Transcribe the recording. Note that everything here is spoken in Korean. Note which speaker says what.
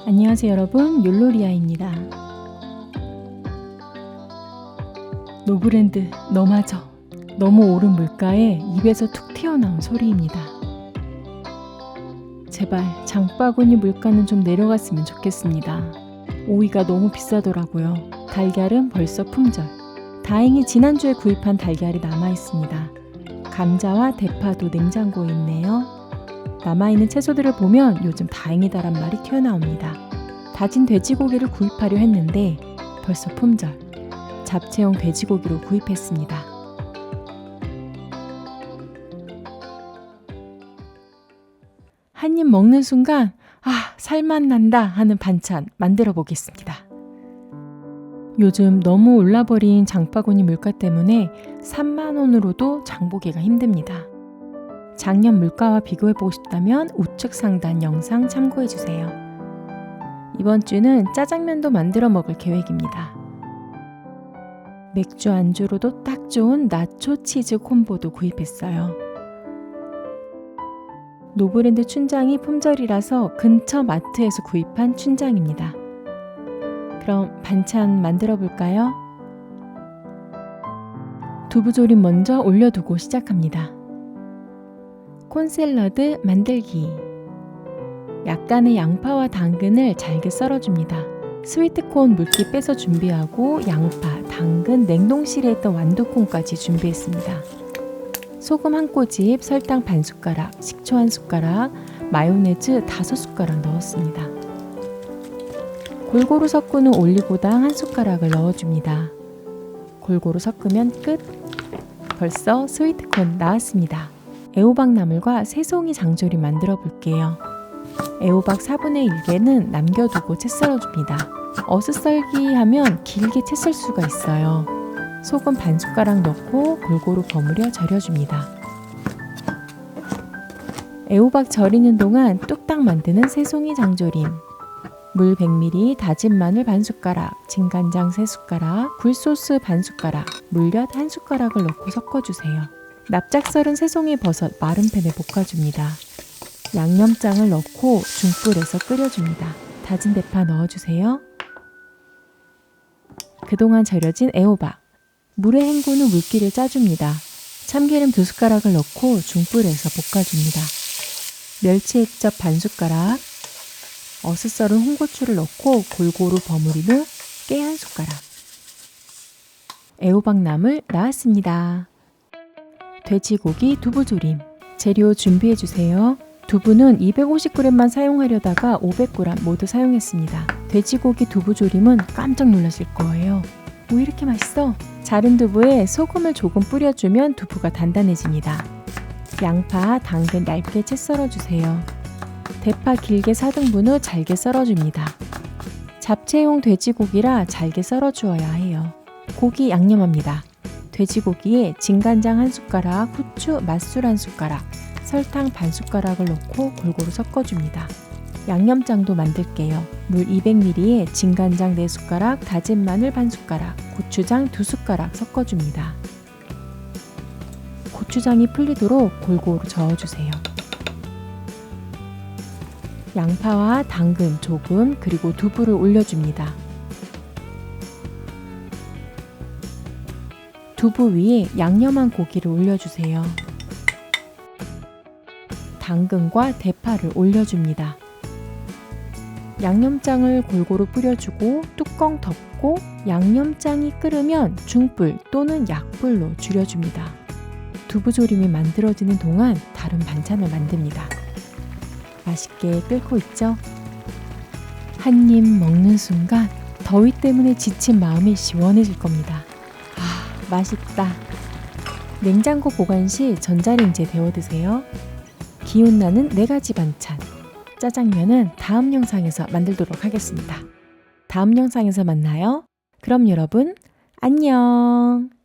Speaker 1: 안녕하세요 여러분, 욜로리아입니다. 노브랜드 너마저 너무 오른 물가에 입에서 툭 튀어나온 소리입니다. 제발 장바구니 물가는 좀 내려갔으면 좋겠습니다. 오이가 너무 비싸더라고요. 달걀은 벌써 품절. 다행히 지난주에 구입한 달걀이 남아있습니다. 감자와 대파도 냉장고에 있네요. 남아있는 채소들을 보면 요즘 다행이다란 말이 튀어나옵니다. 다진 돼지고기를 구입하려 했는데 벌써 품절. 잡채용 돼지고기로 구입했습니다. 한 입 먹는 순간 살맛 난다 하는 반찬 만들어 보겠습니다. 요즘 너무 올라버린 장바구니 물가 때문에 3만 원으로도 장보기가 힘듭니다. 작년 물가와 비교해보고 싶다면 우측 상단 영상 참고해주세요. 이번 주는 짜장면도 만들어 먹을 계획입니다. 맥주 안주로도 딱 좋은 나초 치즈 콤보도 구입했어요. 노브랜드 춘장이 품절이라서 근처 마트에서 구입한 춘장입니다. 그럼 반찬 만들어 볼까요? 두부조림 먼저 올려두고 시작합니다. 콘샐러드 만들기. 약간의 양파와 당근을 잘게 썰어줍니다. 스위트콘 물기 빼서 준비하고 양파, 당근, 냉동실에 있던 완두콩까지 준비했습니다. 소금 한 꼬집, 설탕 반 숟가락, 식초 한 숟가락, 마요네즈 5숟가락 넣었습니다. 골고루 섞은 후 올리고당 한 숟가락을 넣어줍니다. 골고루 섞으면 끝! 벌써 스위트콘 나왔습니다. 애호박 나물과 새송이 장조림 만들어 볼게요. 애호박 4분의 1개는 남겨두고 채 썰어줍니다. 어슷썰기 하면 길게 채 썰 수가 있어요. 소금 반 숟가락 넣고 골고루 버무려 절여줍니다. 애호박 절이는 동안 뚝딱 만드는 새송이 장조림. 물 100ml, 다진 마늘 반 숟가락, 진간장 3숟가락, 굴소스 반 숟가락, 물엿 1숟가락을 넣고 섞어주세요. 납작 썰은 새송이 버섯 마른 팬에 볶아줍니다. 양념장을 넣고 중불에서 끓여줍니다. 다진 대파 넣어주세요. 그동안 절여진 애호박. 물에 헹군 후 물기를 짜줍니다. 참기름 2숟가락을 넣고 중불에서 볶아줍니다. 멸치 액젓 반 숟가락, 어슷 썰은 홍고추를 넣고 골고루 버무린 후 깨 1숟가락. 애호박 나물 나왔습니다. 돼지고기 두부조림. 재료 준비해주세요. 두부는 250g만 사용하려다가 500g 모두 사용했습니다. 돼지고기 두부조림은 깜짝 놀라실 거예요. 왜 이렇게 맛있어? 자른 두부에 소금을 조금 뿌려주면 두부가 단단해집니다. 양파, 당근 얇게 채 썰어주세요. 대파 길게 4등분 후 잘게 썰어줍니다. 잡채용 돼지고기라 잘게 썰어주어야 해요. 고기 양념합니다. 돼지고기에 진간장 1숟가락, 후추, 맛술 1숟가락, 설탕 반 숟가락을 넣고 골고루 섞어줍니다. 양념장도 만들게요. 물 200ml에 진간장 4숟가락, 다진 마늘 반 숟가락, 고추장 2숟가락 섞어줍니다. 고추장이 풀리도록 골고루 저어주세요. 양파와 당근 조금 그리고 두부를 올려줍니다. 두부 위에 양념한 고기를 올려주세요. 당근과 대파를 올려줍니다. 양념장을 골고루 뿌려주고 뚜껑 덮고 양념장이 끓으면 중불 또는 약불로 줄여줍니다. 두부조림이 만들어지는 동안 다른 반찬을 만듭니다. 맛있게 끓고 있죠? 한 입 먹는 순간 더위 때문에 지친 마음이 시원해질 겁니다. 맛있다. 냉장고 보관 시 전자레인지에 데워 드세요. 기운나는 4가지 반찬. 짜장면은 다음 영상에서 만들도록 하겠습니다. 다음 영상에서 만나요. 그럼 여러분, 안녕!